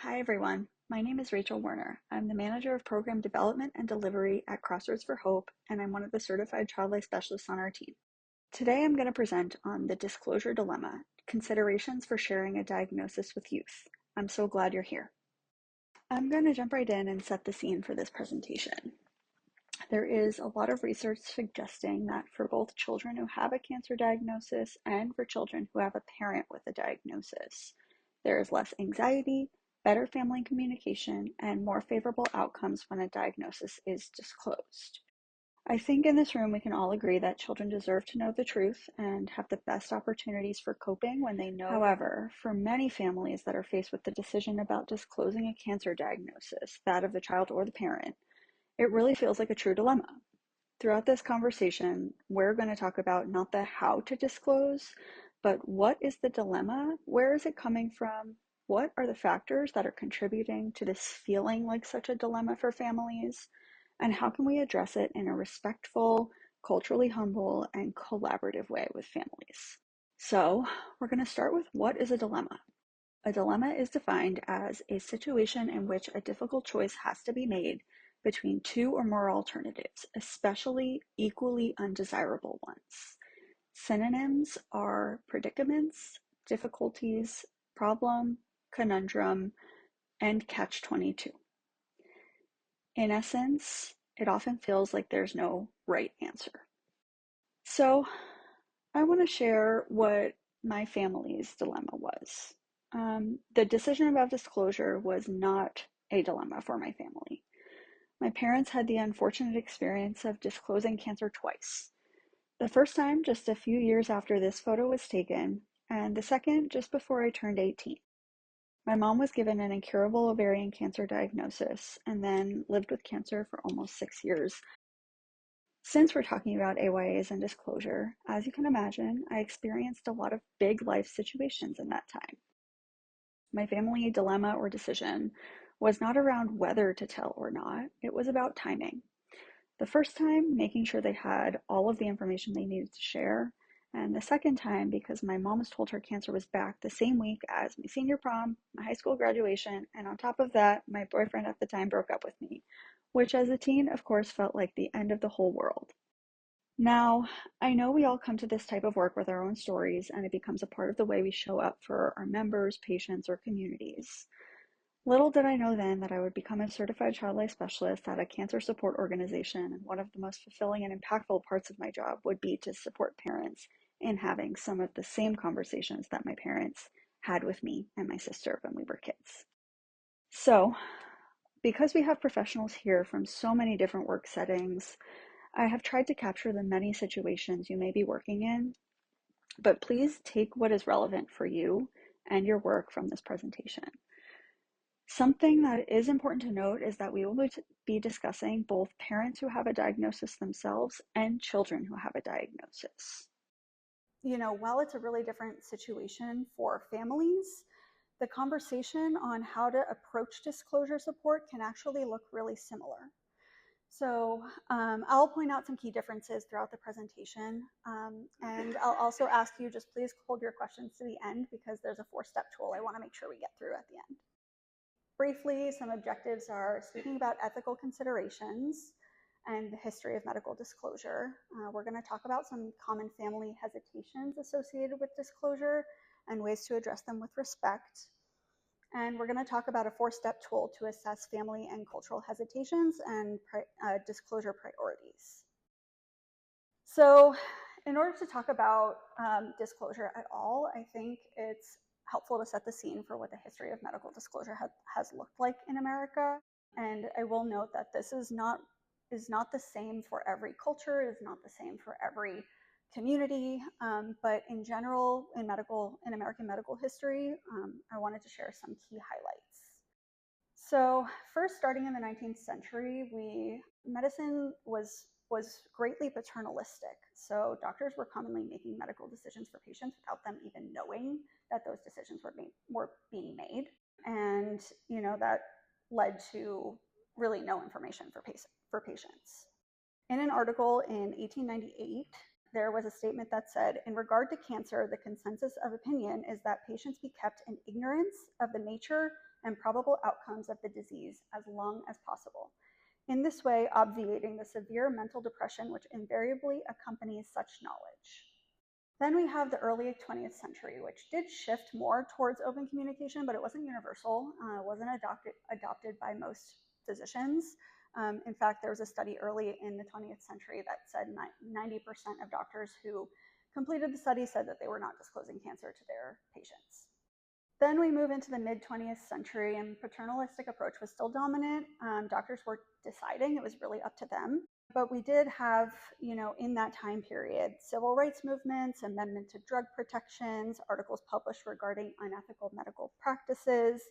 Hi everyone, my name is Rachel Werner. I'm the Manager of Program Development and Delivery at Crossroads for Hope, and I'm one of the certified child life specialists on our team. Today I'm going to present on the disclosure dilemma, considerations for sharing a diagnosis with youth. I'm so glad you're here. I'm going to jump right in and set the scene for this presentation. There is a lot of research suggesting that for both children who have a cancer diagnosis and for children who have a parent with a diagnosis, there is less anxiety, better family communication, and more favorable outcomes when a diagnosis is disclosed. I think in this room we can all agree that children deserve to know the truth and have the best opportunities for coping when they know. However, for many families that are faced with the decision about disclosing a cancer diagnosis, that of the child or the parent, it really feels like a true dilemma. Throughout this conversation, we're going to talk about not the how to disclose, but what is the dilemma? Where is it coming from? What are the factors that are contributing to this feeling like such a dilemma for families? And how can we address it in a respectful, culturally humble, and collaborative way with families? So, we're going to start with what is a dilemma? A dilemma is defined as a situation in which a difficult choice has to be made between two or more alternatives, especially equally undesirable ones. Synonyms are predicaments, difficulties, problem, conundrum, and catch-22. In essence, it often feels like there's no right answer. So I want to share what my family's dilemma was. The decision about disclosure was not a dilemma for my family. My parents had the unfortunate experience of disclosing cancer twice. The first time just a few years after this photo was taken, and the second just before I turned 18. My mom was given an incurable ovarian cancer diagnosis and then lived with cancer for almost 6 years. Since we're talking about AYAs and disclosure, as you can imagine, I experienced a lot of big life situations in that time. My family dilemma or decision was not around whether to tell or not, it was about timing. The first time, making sure they had all of the information they needed to share, and the second time, because my mom was told her cancer was back the same week as my senior prom, my high school graduation, and on top of that, my boyfriend at the time broke up with me, which as a teen, of course, felt like the end of the whole world. Now, I know we all come to this type of work with our own stories, and it becomes a part of the way we show up for our members, patients, or communities. Little did I know then that I would become a certified child life specialist at a cancer support organization, and one of the most fulfilling and impactful parts of my job would be to support parents in having some of the same conversations that my parents had with me and my sister when we were kids. So, because we have professionals here from so many different work settings, I have tried to capture the many situations you may be working in, but please take what is relevant for you and your work from this presentation. Something that is important to note is that we will be discussing both parents who have a diagnosis themselves and children who have a diagnosis. While it's a really different situation for families, the conversation on how to approach disclosure support can actually look really similar. So I'll point out some key differences throughout the presentation, and I'll also ask you just please hold your questions to the end because there's a 4-step tool I want to make sure we get through at the end. Briefly, some objectives are speaking about ethical considerations and the history of medical disclosure. We're going to talk about some common family hesitations associated with disclosure and ways to address them with respect. And we're going to talk about a 4-step tool to assess family and cultural hesitations and disclosure priorities. So in order to talk about disclosure at all, I think it's helpful to set the scene for what the history of medical disclosure has looked like in America. And I will note that this is not the same for every culture, it is not the same for every community, but in general, in American medical history, I wanted to share some key highlights. So first, starting in the 19th century, medicine was greatly paternalistic. So doctors were commonly making medical decisions for patients without them even knowing that those decisions were being made. And that led to really no information for patients. In an article in 1898, there was a statement that said, in regard to cancer, the consensus of opinion is that patients be kept in ignorance of the nature and probable outcomes of the disease as long as possible, in this way obviating the severe mental depression which invariably accompanies such knowledge. Then we have the early 20th century, which did shift more towards open communication, but it wasn't universal. It wasn't adopted by most physicians. In fact, there was a study early in the 20th century that said 90% of doctors who completed the study said that they were not disclosing cancer to their patients. Then we move into the mid-20th century, and paternalistic approach was still dominant. Doctors were deciding, it was really up to them. But we did have, in that time period, civil rights movements, amendment to drug protections, articles published regarding unethical medical practices,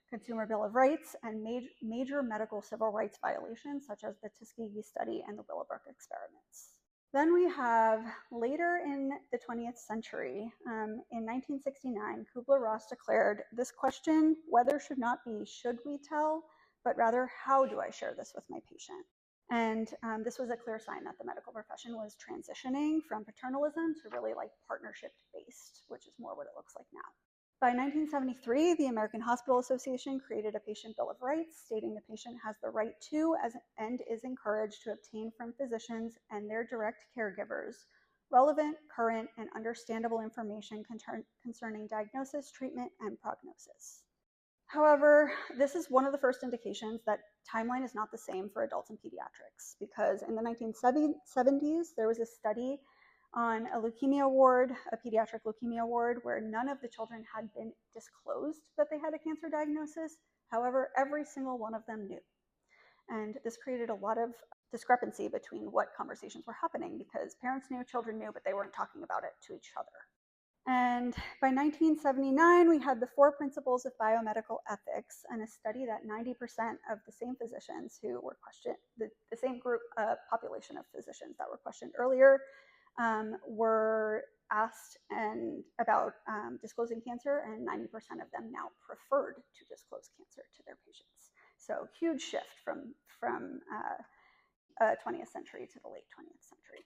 Consumer Bill of Rights, and major medical civil rights violations, such as the Tuskegee study and the Willowbrook experiments. Then we have later in the 20th century, in 1969, Kubler-Ross declared, this question, whether should not be should we tell, but rather how do I share this with my patient? And this was a clear sign that the medical profession was transitioning from paternalism to really like partnership-based, which is more what it looks like now. By 1973, the American Hospital Association created a patient bill of rights, stating the patient has the right to and is encouraged to obtain from physicians and their direct caregivers relevant, current, and understandable information concerning diagnosis, treatment, and prognosis. However, this is one of the first indications that timeline is not the same for adults and pediatrics, because in the 1970s, there was a study on a leukemia ward, a pediatric leukemia ward, where none of the children had been disclosed that they had a cancer diagnosis. However, every single one of them knew. And this created a lot of discrepancy between what conversations were happening, because parents knew, children knew, but they weren't talking about it to each other. And by 1979, we had the 4 principles of biomedical ethics, and a study that 90% of the same physicians who were questioned, the same group population of physicians that were questioned earlier, were asked about disclosing cancer, and 90% of them now preferred to disclose cancer to their patients. So huge shift from 20th century to the late 20th century.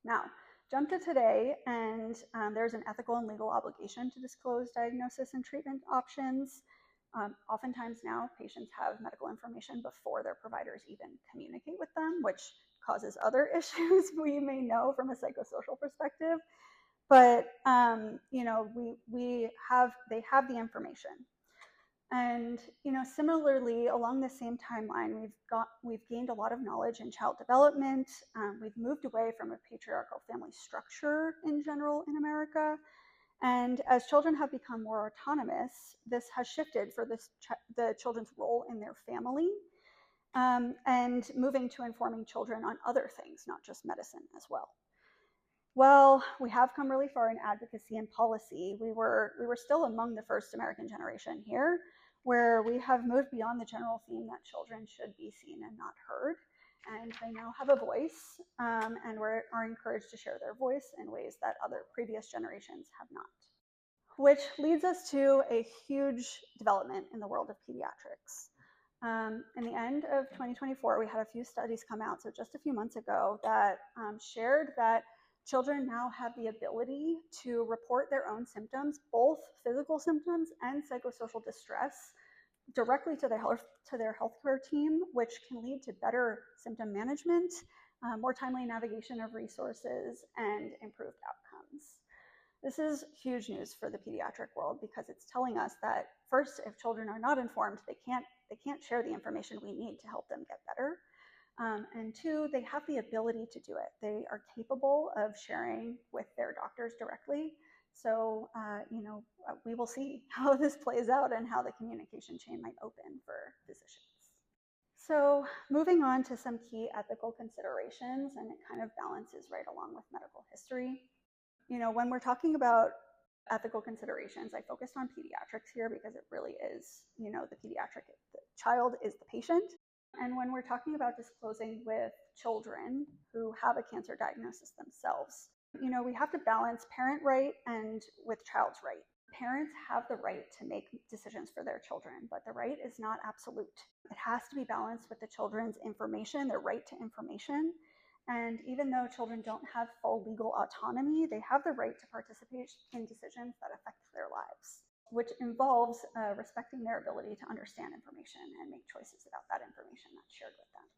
Now, jump to today, and there's an ethical and legal obligation to disclose diagnosis and treatment options. Oftentimes now, patients have medical information before their providers even communicate with them, which causes other issues we may know from a psychosocial perspective. But they have the information. And similarly, along the same timeline, we've gained a lot of knowledge in child development. We've moved away from a patriarchal family structure in general in America. And as children have become more autonomous, this has shifted for the children's role in their family, and moving to informing children on other things, not just medicine as well. Well, we have come really far in advocacy and policy. We were still among the first American generation here, where we have moved beyond the general theme that children should be seen and not heard. And they now have a voice, and are encouraged to share their voice in ways that other previous generations have not. Which leads us to a huge development in the world of pediatrics. In the end of 2024, we had a few studies come out, so just a few months ago, that shared that children now have the ability to report their own symptoms, both physical symptoms and psychosocial distress, directly to their healthcare team, which can lead to better symptom management, more timely navigation of resources, and improved outcomes. This is huge news for the pediatric world, because it's telling us that first, if children are not informed, they can't share the information we need to help them get better. And 2, they have the ability to do it. They are capable of sharing with their doctors directly. So, we will see how this plays out and how the communication chain might open for physicians. So moving on to some key ethical considerations, and it kind of balances right along with medical history. When we're talking about ethical considerations, I focused on pediatrics here because it really is, the child is the patient. And when we're talking about disclosing with children who have a cancer diagnosis themselves, we have to balance parent right and with child's right. Parents have the right to make decisions for their children, but the right is not absolute. It has to be balanced with the children's information, their right to information, And even though children don't have full legal autonomy, they have the right to participate in decisions that affect their lives, which involves respecting their ability to understand information and make choices about that information that's shared with them.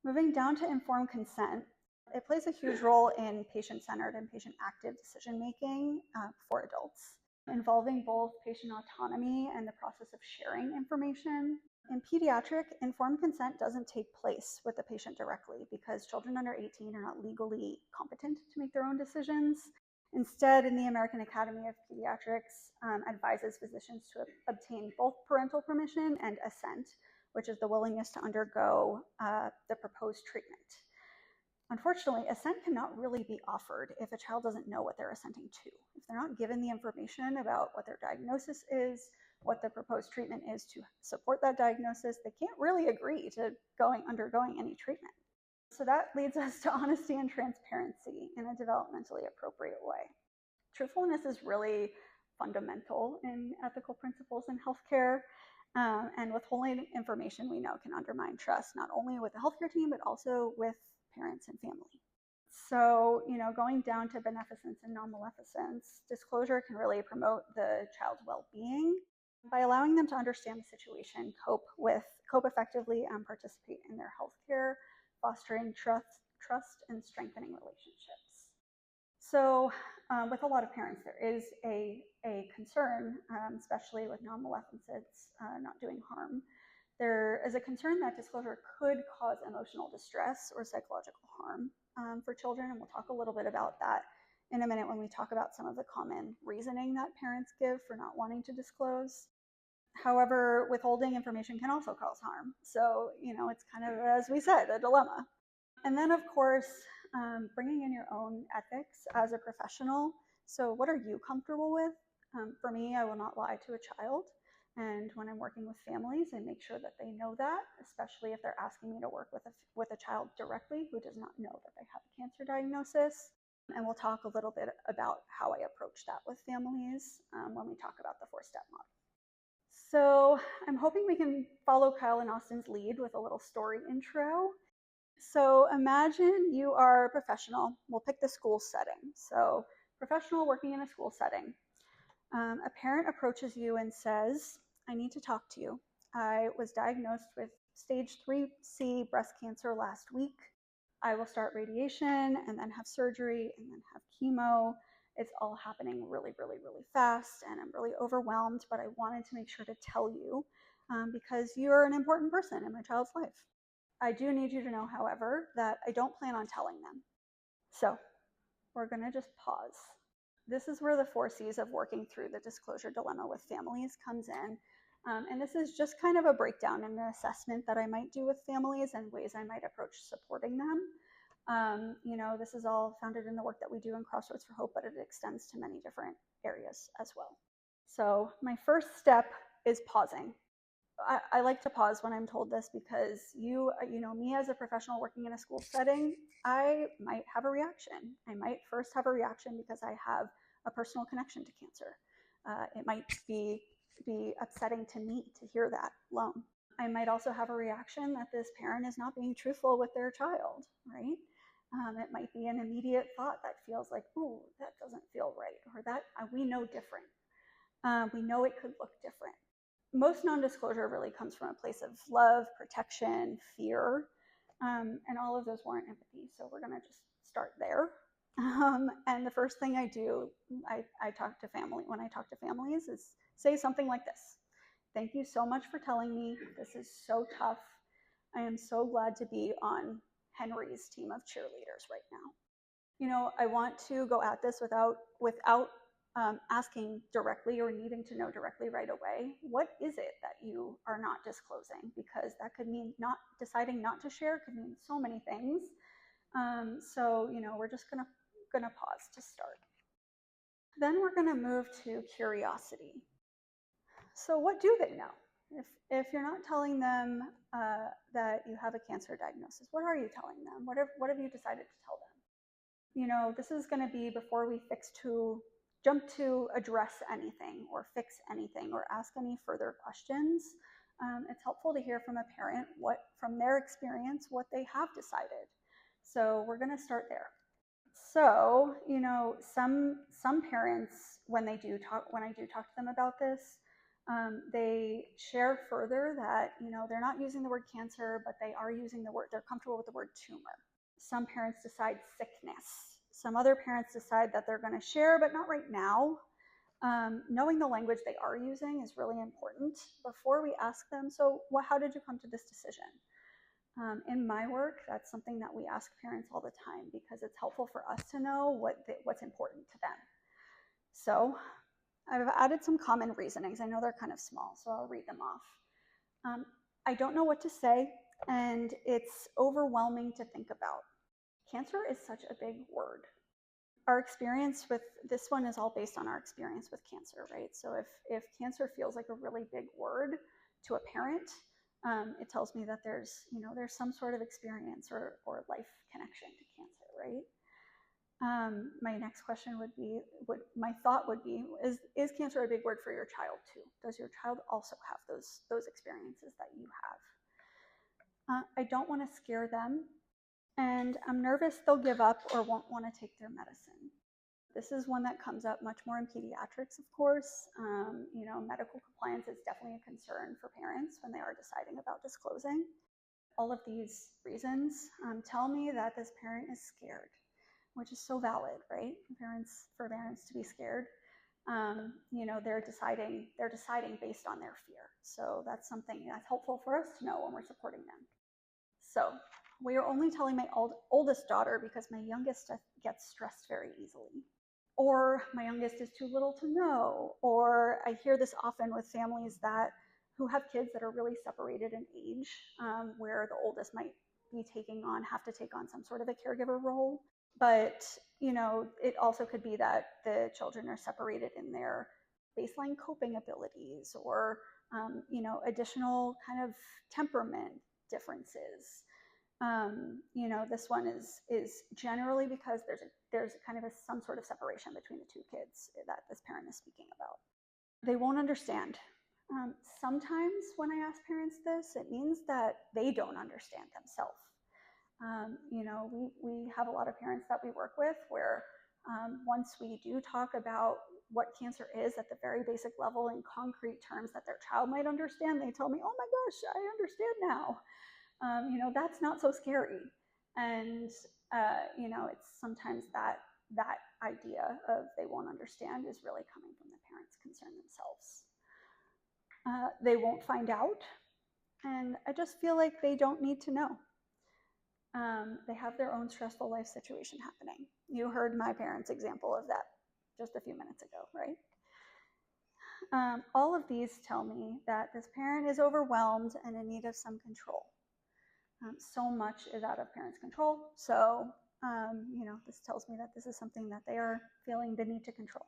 Moving down to informed consent, it plays a huge role in patient-centered and patient-active decision-making for adults, involving both patient autonomy and the process of sharing information. In pediatric, informed consent doesn't take place with the patient directly because children under 18 are not legally competent to make their own decisions. Instead, in the American Academy of Pediatrics advises physicians to obtain both parental permission and assent, which is the willingness to undergo the proposed treatment. Unfortunately, assent cannot really be offered if a child doesn't know what they're assenting to. If they're not given the information about what their diagnosis is, what the proposed treatment is to support that diagnosis, they can't really agree to undergoing any treatment. So that leads us to honesty and transparency in a developmentally appropriate way. Truthfulness is really fundamental in ethical principles in healthcare. And withholding information we know can undermine trust, not only with the healthcare team, but also with parents and family. So, going down to beneficence and non-maleficence, disclosure can really promote the child's well-being by allowing them to understand the situation, cope effectively, and participate in their healthcare, fostering trust and strengthening relationships. So with a lot of parents, there is a concern, especially with non-maleficence not doing harm. There is a concern that disclosure could cause emotional distress or psychological harm for children, and we'll talk a little bit about that in a minute when we talk about some of the common reasoning that parents give for not wanting to disclose. However, withholding information can also cause harm. So, it's kind of, as we said, a dilemma. And then, of course, bringing in your own ethics as a professional. So what are you comfortable with? For me, I will not lie to a child. And when I'm working with families, I make sure that they know that, especially if they're asking me to work with a child directly who does not know that they have a cancer diagnosis. And we'll talk a little bit about how I approach that with families when we talk about the 4-step model. So I'm hoping we can follow Kyle and Austin's lead with a little story intro. So imagine you are a professional. We'll pick the school setting. So professional working in a school setting. A parent approaches you and says, I need to talk to you. I was diagnosed with stage 3C breast cancer last week. I will start radiation and then have surgery and then have chemo. It's all happening really, really, really fast, and I'm really overwhelmed, but I wanted to make sure to tell you because you're an important person in my child's life. I do need you to know, however, that I don't plan on telling them. So we're going to just pause. This is where the 4 C's of working through the disclosure dilemma with families comes in. And this is just kind of a breakdown and an assessment that I might do with families and ways I might approach supporting them. This is all founded in the work that we do in Crossroads for Hope, but it extends to many different areas as well. So my first step is pausing. I like to pause when I'm told this because me as a professional working in a school setting, I might have a reaction. I might first have a reaction because I have a personal connection to cancer. It might be upsetting to me to hear that alone. I might also have a reaction that this parent is not being truthful with their child, right? It might be an immediate thought that feels like, ooh, that doesn't feel right, or that we know different. We know it could look different. Most non-disclosure really comes from a place of love, protection, fear, and all of those warrant empathy. So we're going to just start there. And the first thing I do, I talk to family when I talk to families is say something like this. Thank you so much for telling me. This is so tough. I am so glad to be on Henry's team of cheerleaders right now. I want to go at this without asking directly or needing to know directly right away, what is it that you are not disclosing? Because that could mean deciding not to share, could mean so many things. So we're just gonna pause to start. Then we're gonna move to curiosity. So what do they know? If you're not telling them that you have a cancer diagnosis, what are you telling them? What have you decided to tell them? This is going to be before we jump to address anything or fix anything or ask any further questions. It's helpful to hear from a parent from their experience what they have decided. So we're going to start there. So, you know, some parents, when I do talk to them about this, they share further that, you know, they're not using the word cancer, but they are using the word, they're comfortable with the word tumor. Some parents decide sickness. Some other parents decide that they're going to share, but not right now. Knowing the language they are using is really important before we ask them, so how did you come to this decision? In my work, that's something that we ask parents all the time because it's helpful for us to know what's important to them. So I've added some common reasonings. I know they're kind of small, so I'll read them off. I don't know what to say, and it's overwhelming to think about. Cancer is such a big word. Our experience with this one is all based on our experience with cancer, right? So if cancer feels like a really big word to a parent, it tells me that there's some sort of experience or life connection to cancer, right? My next question would be, my thought would be, is cancer a big word for your child too? Does your child also have those experiences that you have? I don't want to scare them, and I'm nervous they'll give up or won't want to take their medicine. This is one that comes up much more in pediatrics, of course. You know, medical compliance is definitely a concern for parents when they are deciding about disclosing. All of these reasons tell me that this parent is scared, which is so valid, right? For parents to be scared. You know, they're deciding based on their fear. So that's something that's helpful for us to know when we're supporting them. So we are only telling my oldest daughter because my youngest gets stressed very easily. Or my youngest is too little to know. Or I hear this often with families who have kids that are really separated in age, where the oldest might have to take on some sort of a caregiver role. But, you know, it also could be that the children are separated in their baseline coping abilities or, you know, additional kind of temperament differences. You know, this one is generally because there's kind of some sort of separation between the two kids that this parent is speaking about. They won't understand. Sometimes when I ask parents this, it means that they don't understand themselves. You know, we have a lot of parents that we work with where once we do talk about what cancer is at the very basic level in concrete terms that their child might understand, they tell me, oh my gosh, I understand now. You know, that's not so scary. And, you know, it's sometimes that idea of they won't understand is really coming from the parents concerned themselves. They won't find out. And I just feel like they don't need to know. They have their own stressful life situation happening. You heard my parents' example of that just a few minutes ago, right? All of these tell me that this parent is overwhelmed and in need of some control. So much is out of parents' control. So, you know, this tells me that this is something that they are feeling the need to control.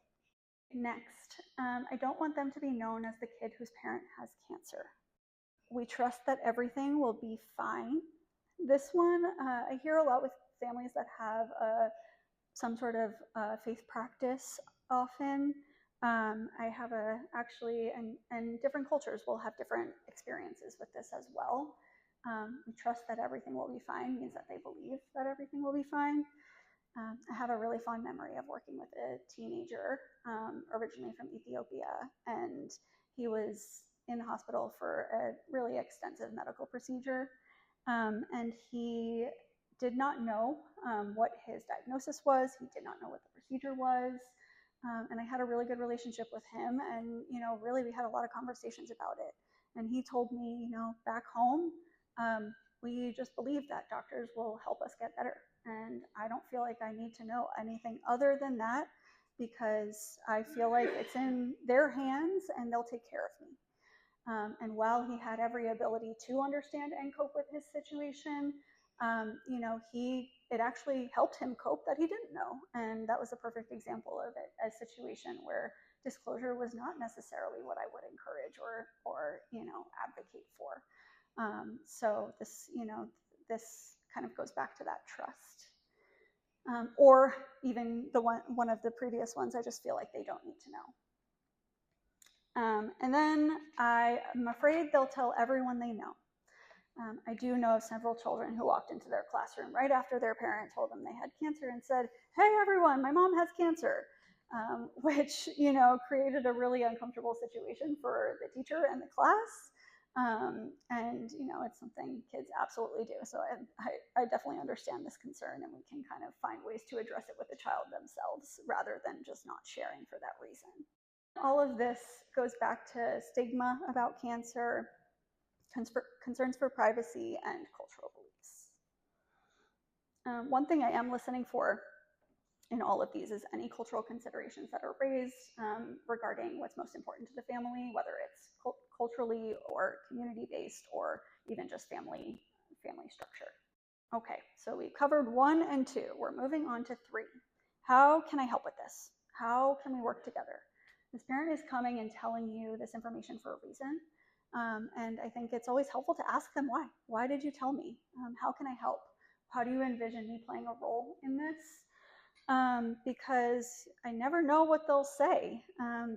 Next, I don't want them to be known as the kid whose parent has cancer. We trust that everything will be fine. This one, I hear a lot with families that have some sort of faith practice often. I have actually, and different cultures will have different experiences with this as well. We trust that everything will be fine means that they believe that everything will be fine. I have a really fond memory of working with a teenager originally from Ethiopia, and he was in the hospital for a really extensive medical procedure, and he did not know what his diagnosis was. He did not know what the procedure was. And I had a really good relationship with him, and, you know, really we had a lot of conversations about it. And he told me, you know, back home, we just believe that doctors will help us get better. And I don't feel like I need to know anything other than that, because I feel like it's in their hands and they'll take care of me. And while he had every ability to understand and cope with his situation, you know, it actually helped him cope that he didn't know. And that was a perfect example of it, a situation where disclosure was not necessarily what I would encourage or you know, advocate for. So this, you know, this kind of goes back to that trust. Or even one of the previous ones, I just feel like they don't need to know. And then I'm afraid they'll tell everyone they know. I do know of several children who walked into their classroom right after their parent told them they had cancer and said, "Hey everyone, my mom has cancer," which, created a really uncomfortable situation for the teacher and the class. And it's something kids absolutely do. So I definitely understand this concern, and we can kind of find ways to address it with the child themselves rather than just not sharing for that reason. All of this goes back to stigma about cancer, concerns for privacy, and cultural beliefs. One thing I am listening for in all of these is any cultural considerations that are raised regarding what's most important to the family, whether it's culturally or community-based or even just family structure. Okay, so we covered 1 and 2. We're moving on to 3. How can I help with this? How can we work together? This parent is coming and telling you this information for a reason. And I think it's always helpful to ask them why. Why did you tell me? How can I help? How do you envision me playing a role in this? Because I never know what they'll say.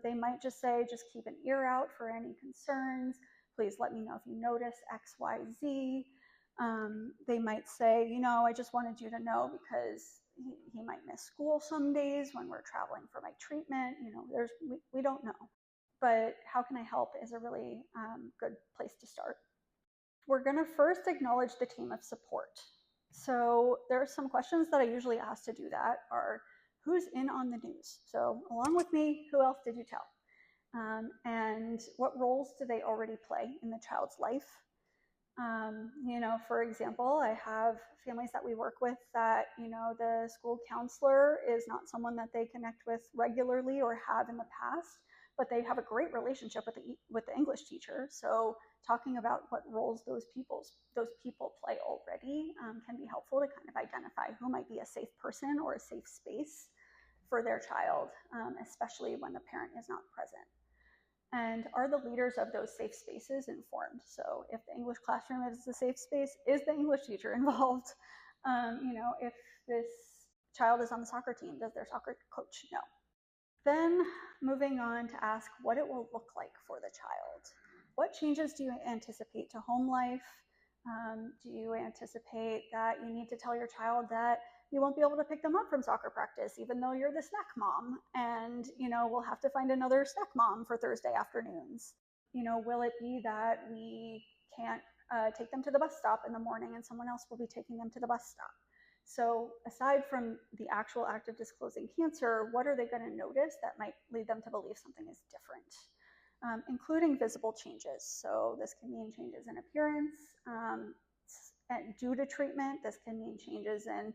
They might just say, just keep an ear out for any concerns. Please let me know if you notice X, Y, Z. They might say, I just wanted you to know because he might miss school some days when we're traveling for my treatment. We don't know. But how can I help is a really good place to start. We're going to first acknowledge the team of support. So there are some questions that I usually ask to do that are, who's in on the news? So along with me, who else did you tell? And what roles do they already play in the child's life? For example, I have families that we work with that, the school counselor is not someone that they connect with regularly or have in the past, but they have a great relationship with the English teacher. So talking about what roles those people play already can be helpful to kind of identify who might be a safe person or a safe space for their child, especially when the parent is not present. And are the leaders of those safe spaces informed? So if the English classroom is a safe space, is the English teacher involved? If this child is on the soccer team, does their soccer coach know? Then moving on to ask what it will look like for the child. What changes do you anticipate to home life? Do you anticipate that you need to tell your child that you won't be able to pick them up from soccer practice, even though you're the snack mom, and we'll have to find another snack mom for Thursday afternoons? Will it be that we can't take them to the bus stop in the morning and someone else will be taking them to the bus stop? So aside from the actual act of disclosing cancer, what are they going to notice that might lead them to believe something is different? Including visible changes. So this can mean changes in appearance. Due to treatment, this can mean changes in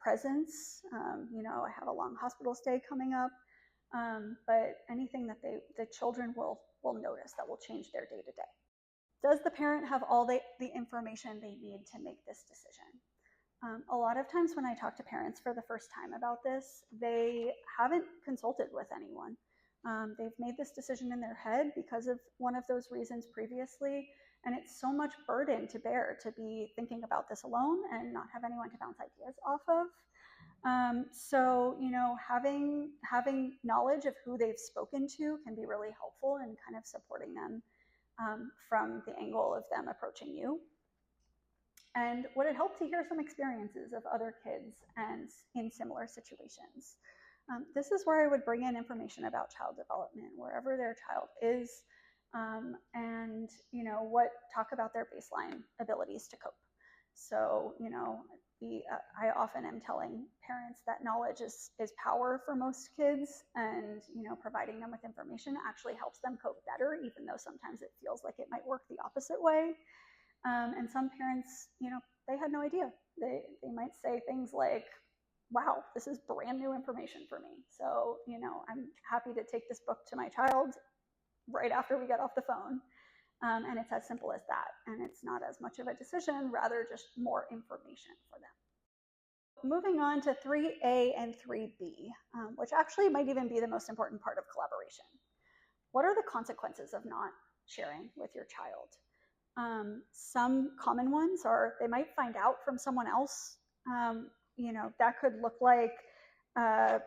presence. I have a long hospital stay coming up, but anything that the children will notice that will change their day-to-day. Does the parent have all the information they need to make this decision? A lot of times when I talk to parents for the first time about this, they haven't consulted with anyone. They've made this decision in their head because of one of those reasons previously, and it's so much burden to bear to be thinking about this alone and not have anyone to bounce ideas off of. So having knowledge of who they've spoken to can be really helpful in kind of supporting them from the angle of them approaching you. And would it help to hear some experiences of other kids and in similar situations? This is where I would bring in information about child development, wherever their child is, and talk about their baseline abilities to cope. So I often am telling parents that knowledge is power for most kids, and providing them with information actually helps them cope better, even though sometimes it feels like it might work the opposite way. And some parents, they had no idea. They might say things like, wow, this is brand new information for me. So, I'm happy to take this book to my child right after we get off the phone. And it's as simple as that. And it's not as much of a decision, rather just more information for them. Moving on to 3A and 3B, which actually might even be the most important part of collaboration. What are the consequences of not sharing with your child? Some common ones are they might find out from someone else. That could look like a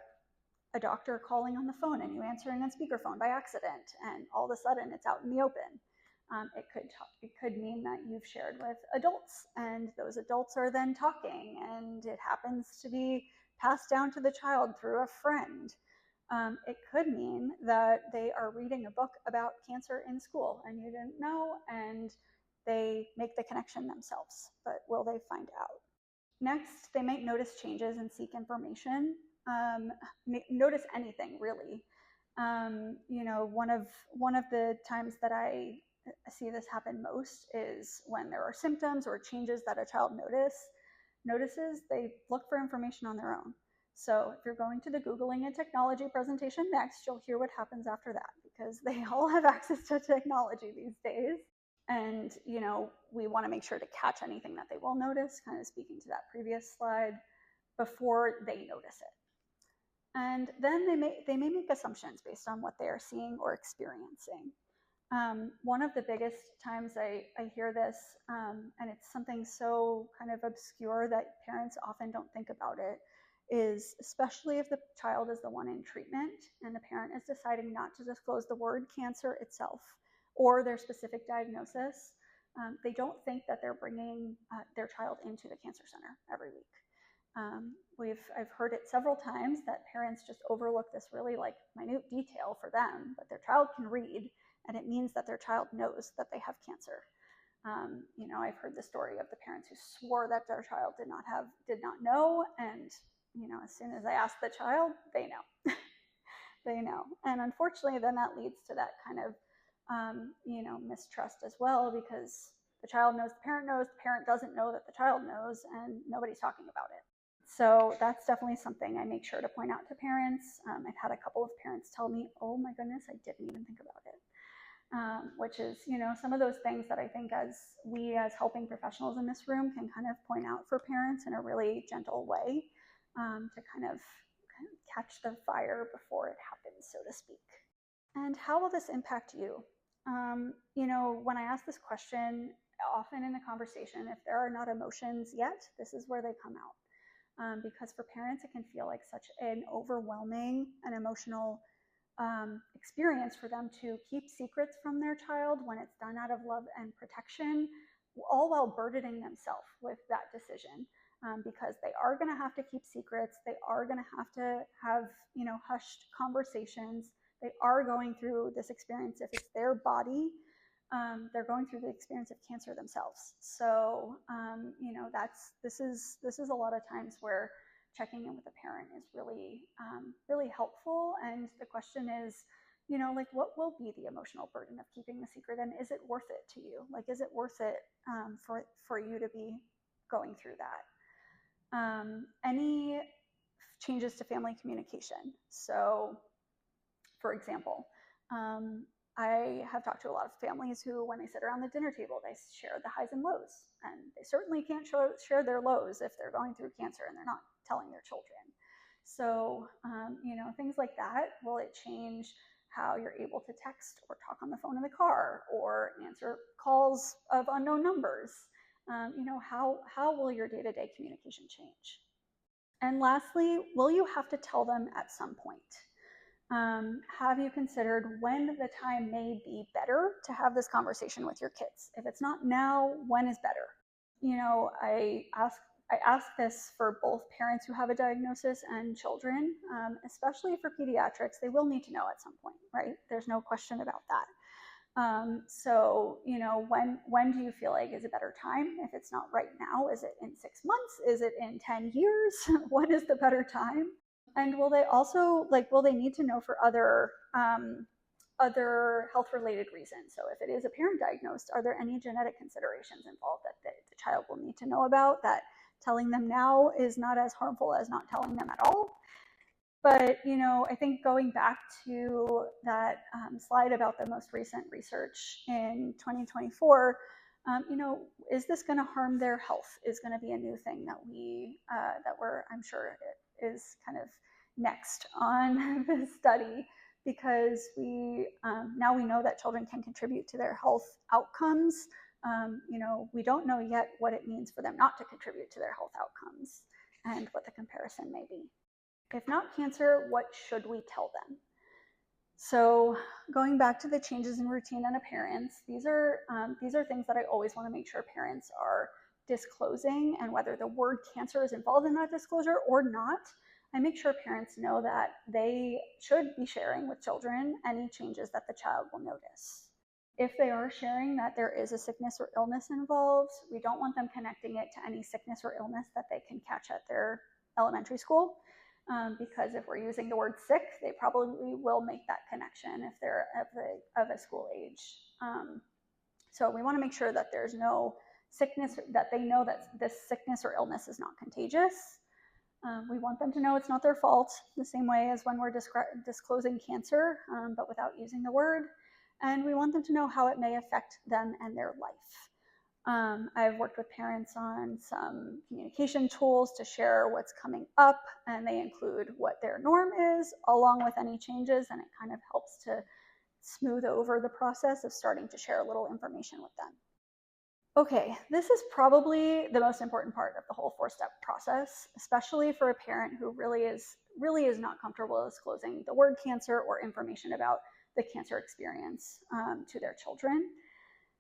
doctor calling on the phone and you answering on speakerphone by accident, and all of a sudden it's out in the open. It could mean that you've shared with adults, and those adults are then talking, and it happens to be passed down to the child through a friend. It could mean that they are reading a book about cancer in school and you didn't know, and they make the connection themselves, but will they find out? Next, they might notice changes and seek information. Notice anything really. One of the times that I see this happen most is when there are symptoms or changes that a child notices. They look for information on their own. So if you're going to the Googling and technology presentation next, you'll hear what happens after that, because they all have access to technology these days. And, we want to make sure to catch anything that they will notice, kind of speaking to that previous slide, before they notice it. And then they may make assumptions based on what they are seeing or experiencing. One of the biggest times I hear this, and it's something so kind of obscure that parents often don't think about it, is especially if the child is the one in treatment and the parent is deciding not to disclose the word cancer itself or their specific diagnosis, they don't think that they're bringing their child into the cancer center every week. I've heard it several times that parents just overlook this really minute detail for them, but their child can read, and it means that their child knows that they have cancer. I've heard the story of the parents who swore that their child did not know, and as soon as I ask the child, they know. They know. And unfortunately, then that leads to that kind of mistrust as well, because the child knows the parent doesn't know that the child knows, and nobody's talking about it. So that's definitely something I make sure to point out to parents. I've had a couple of parents tell me, oh my goodness, I didn't even think about it. Which is, some of those things that I think as helping professionals in this room can kind of point out for parents in a really gentle way, to kind of catch the fire before it happens, so to speak. And how will this impact you? When I ask this question, often in the conversation, if there are not emotions yet, this is where they come out. Because for parents, it can feel like such an overwhelming and emotional experience for them to keep secrets from their child when it's done out of love and protection, all while burdening themselves with that decision. Because they are going to have to keep secrets. They are going to have hushed conversations. They are going through this experience. If it's their body, they're going through the experience of cancer themselves. So, this is a lot of times where checking in with a parent is really, really helpful. And the question is, what will be the emotional burden of keeping the secret, and is it worth it to you? Is it worth it for you to be going through that? Any changes to family communication. So, for example, I have talked to a lot of families who, when they sit around the dinner table, they share the highs and lows, and they certainly can't share their lows if they're going through cancer and they're not telling their children. So, things like that. Will it change how you're able to text or talk on the phone in the car or answer calls of unknown numbers? How will your day-to-day communication change? And lastly, will you have to tell them at some point? Have you considered when the time may be better to have this conversation with your kids? If it's not now, when is better? I ask this for both parents who have a diagnosis and children, especially for pediatrics. They will need to know at some point, right? There's no question about that. So, when do you feel like is a better time? If it's not right now, is it in 6 months? Is it in 10 years? What is the better time? And will they also, will they need to know for other health-related reasons? So if it is a parent diagnosed, are there any genetic considerations involved that the child will need to know about, that telling them now is not as harmful as not telling them at all? But, I think going back to that slide about the most recent research in 2024, is this going to harm their health is going to be a new thing that I'm sure it is kind of next on the study, because now we know that children can contribute to their health outcomes. We don't know yet what it means for them not to contribute to their health outcomes and what the comparison may be. If not cancer, what should we tell them? So going back to the changes in routine and appearance, these are things that I always want to make sure parents are disclosing, and whether the word cancer is involved in that disclosure or not, I make sure parents know that they should be sharing with children any changes that the child will notice. If they are sharing that there is a sickness or illness involved, we don't want them connecting it to any sickness or illness that they can catch at their elementary school. Because if we're using the word sick, they probably will make that connection if they're of a school age. So we want to make sure that there's no sickness, that they know that this sickness or illness is not contagious. We want them to know it's not their fault, the same way as when we're disclosing cancer, but without using the word. And we want them to know how it may affect them and their life. I've worked with parents on some communication tools to share what's coming up, and they include what their norm is along with any changes, and it kind of helps to smooth over the process of starting to share a little information with them. Okay, this is probably the most important part of the whole 4-step process, especially for a parent who really is not comfortable disclosing the word cancer or information about the cancer experience to their children.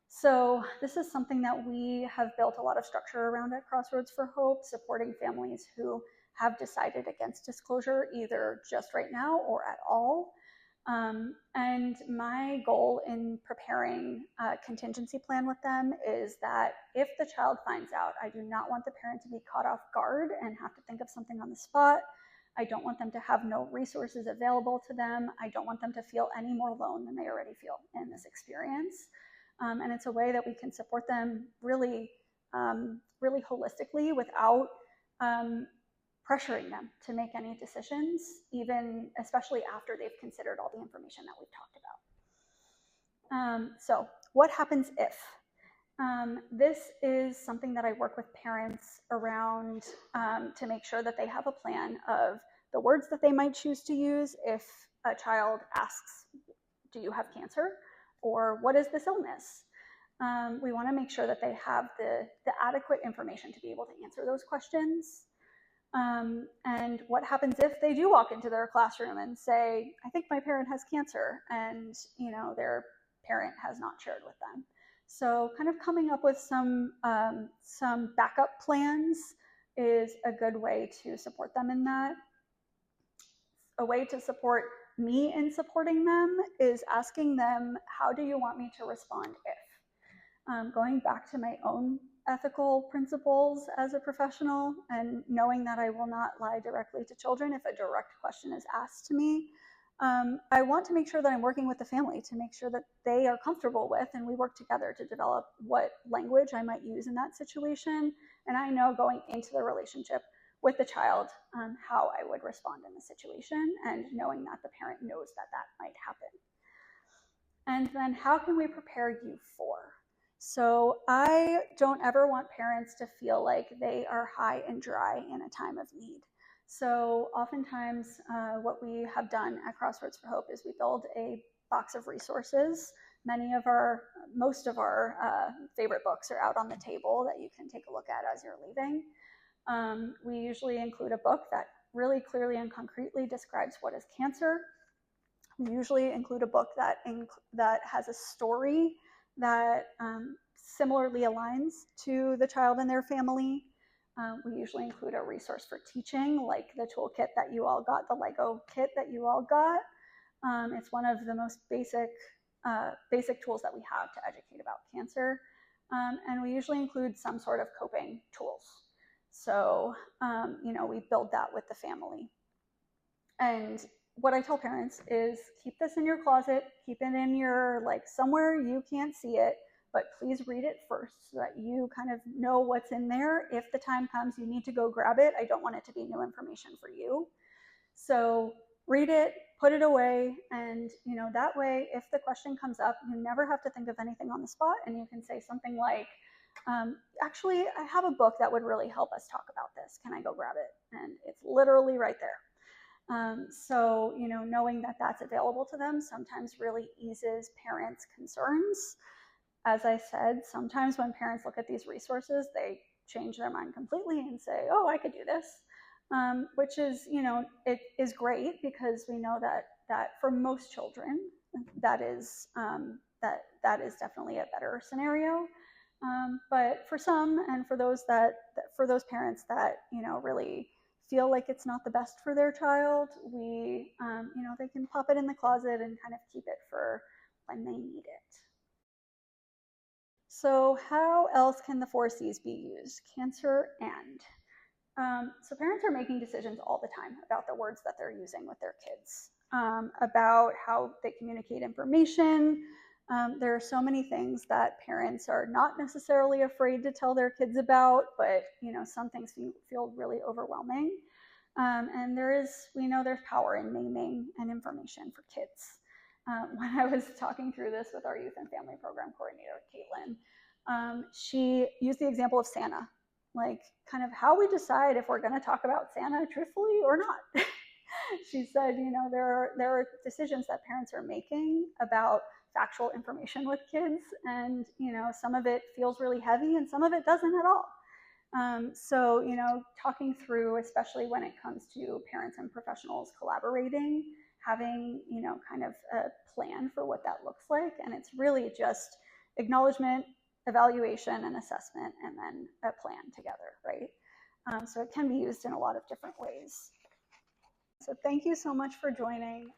So this is something that we have built a lot of structure around at Crossroads for Hope, supporting families who have decided against disclosure, either just right now or at all. And my goal in preparing a contingency plan with them is that if the child finds out, I do not want the parent to be caught off guard and have to think of something on the spot. I don't want them to have no resources available to them. I don't want them to feel any more alone than they already feel in this experience. And it's a way that we can support them really, really holistically without pressuring them to make any decisions, even especially after they've considered all the information that we've talked about. So what happens if? This is something that I work with parents around to make sure that they have a plan of the words that they might choose to use if a child asks, do you have cancer? Or what is this illness? We want to make sure that they have the adequate information to be able to answer those questions. And what happens if they do walk into their classroom and say, I think my parent has cancer, and their parent has not shared with them. So kind of coming up with some backup plans is a good way to support them in that. A way to support me in supporting them is asking them, how do you want me to respond if? Going back to my own ethical principles as a professional and knowing that I will not lie directly to children if a direct question is asked to me. I want to make sure that I'm working with the family to make sure that they are comfortable with, and we work together to develop what language I might use in that situation. And I know going into the relationship with the child how I would respond in the situation, and knowing that the parent knows that that might happen. And then how can we prepare you for? So I don't ever want parents to feel like they are high and dry in a time of need. So oftentimes what we have done at Crossroads for Hope is we build a box of resources. Most of our favorite books are out on the table that you can take a look at as you're leaving. We usually include a book that really clearly and concretely describes what is cancer. We usually include a book that has a story that similarly aligns to the child and their family. We usually include a resource for teaching, like the toolkit that you all got, the Lego kit that you all got. It's one of the most basic tools that we have to educate about cancer. And we usually include some sort of coping tools. So, we build that with the family. And what I tell parents is keep this in your closet, keep it in your, somewhere you can't see it, but please read it first so that you kind of know what's in there. If the time comes you need to go grab it, I don't want it to be new information for you. So read it, put it away, and that way if the question comes up, you never have to think of anything on the spot, and you can say something like, actually, I have a book that would really help us talk about this. Can I go grab it? And it's literally right there. So, knowing that that's available to them sometimes really eases parents' concerns. As I said, sometimes when parents look at these resources, they change their mind completely and say, oh, I could do this, which is, it is great because we know that for most children, that is definitely a better scenario. But for some, and for those parents that really feel like it's not the best for their child, they can pop it in the closet and kind of keep it for when they need it. So how else can the 4Cs be used? Cancer and. So parents are making decisions all the time about the words that they're using with their kids, about how they communicate information. There are so many things that parents are not necessarily afraid to tell their kids about, but some things feel really overwhelming. And we know there's power in naming and information for kids. When I was talking through this with our youth and family program coordinator, Caitlin, she used the example of Santa, like kind of how we decide if we're going to talk about Santa truthfully or not. She said, there are decisions that parents are making about factual information with kids, and some of it feels really heavy and some of it doesn't at all. So talking through, especially when it comes to parents and professionals collaborating, having kind of a plan for what that looks like, and it's really just acknowledgement, evaluation, and assessment, and then a plan together, right? So it can be used in a lot of different ways. So thank you so much for joining.